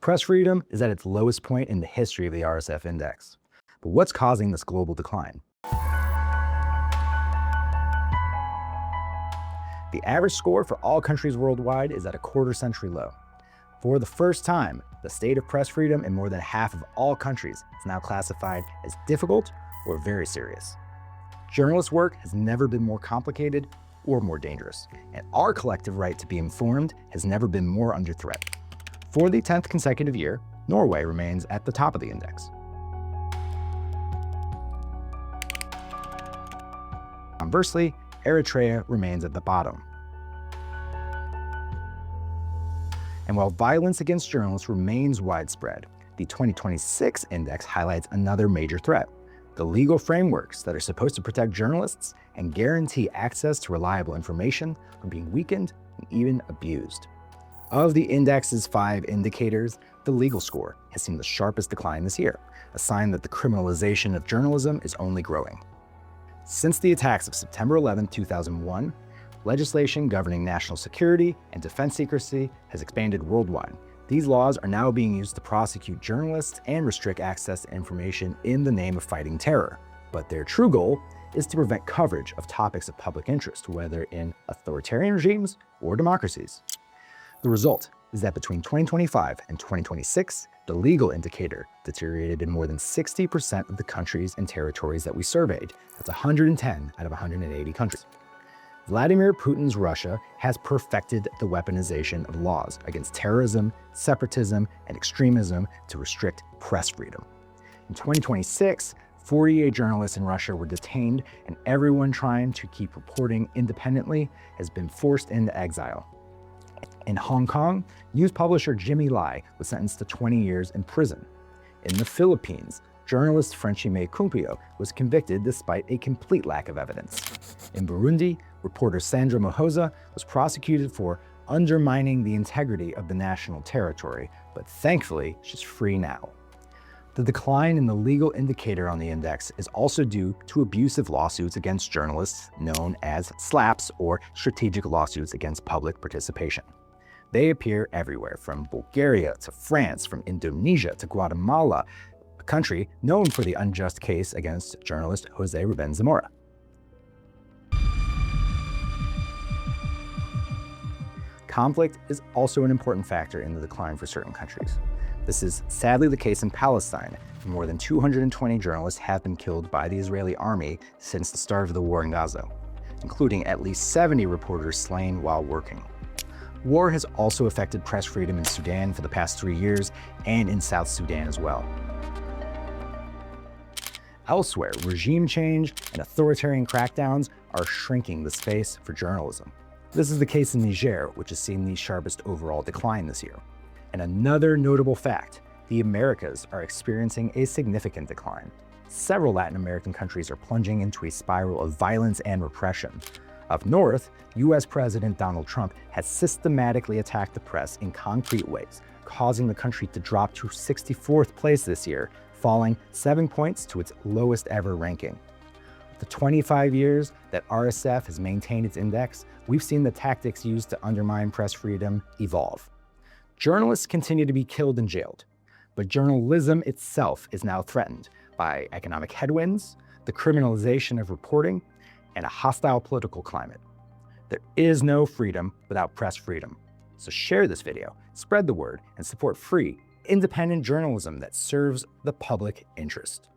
Press freedom is at its lowest point in the history of the RSF index. But what's causing this global decline? The average score for all countries worldwide is at a quarter-century low. For the first time, the state of press freedom in more than half of all countries is now classified as difficult or very serious. Journalist work has never been more complicated or more dangerous, and our collective right to be informed has never been more under threat. For the 10th consecutive year, Norway remains at the top of the index. Conversely, Eritrea remains at the bottom. And while violence against journalists remains widespread, the 2026 index highlights another major threat: the legal frameworks that are supposed to protect journalists and guarantee access to reliable information are being weakened and even abused. Of the index's 5 indicators, the legal score has seen the sharpest decline this year, a sign that the criminalization of journalism is only growing. Since the attacks of September 11, 2001, legislation governing national security and defense secrecy has expanded worldwide. These laws are now being used to prosecute journalists and restrict access to information in the name of fighting terror. But their true goal is to prevent coverage of topics of public interest, whether in authoritarian regimes or democracies. The result is that between 2025 and 2026, the legal indicator deteriorated in more than 60% of the countries and territories that we surveyed. That's 110 out of 180 countries. Vladimir Putin's Russia has perfected the weaponization of laws against terrorism, separatism, and extremism to restrict press freedom. In 2026, 48 journalists in Russia were detained, and everyone trying to keep reporting independently has been forced into exile. In Hong Kong, news publisher Jimmy Lai was sentenced to 20 years in prison. In the Philippines, journalist Frenchime Cumpio was convicted despite a complete lack of evidence. In Burundi, reporter Sandra Mohoza was prosecuted for undermining the integrity of the national territory, but thankfully she's free now. The decline in the legal indicator on the index is also due to abusive lawsuits against journalists known as SLAPPs, or strategic lawsuits against public participation. They appear everywhere, from Bulgaria to France, from Indonesia to Guatemala, a country known for the unjust case against journalist Jose Ruben Zamora. Conflict is also an important factor in the decline for certain countries. This is sadly the case in Palestine. More than 220 journalists have been killed by the Israeli army since the start of the war in Gaza, including at least 70 reporters slain while working. War has also affected press freedom in Sudan for the past 3 years, and in South Sudan as well. Elsewhere, regime change and authoritarian crackdowns are shrinking the space for journalism. This is the case in Niger, which has seen the sharpest overall decline this year. And another notable fact, the Americas are experiencing a significant decline. Several Latin American countries are plunging into a spiral of violence and repression. Up north, US President Donald Trump has systematically attacked the press in concrete ways, causing the country to drop to 64th place this year, falling 7 points to its lowest ever ranking. The 25 years that RSF has maintained its index, we've seen the tactics used to undermine press freedom evolve. Journalists continue to be killed and jailed, but journalism itself is now threatened by economic headwinds, the criminalization of reporting, and a hostile political climate. There is no freedom without press freedom. So share this video, spread the word, and support free, independent journalism that serves the public interest.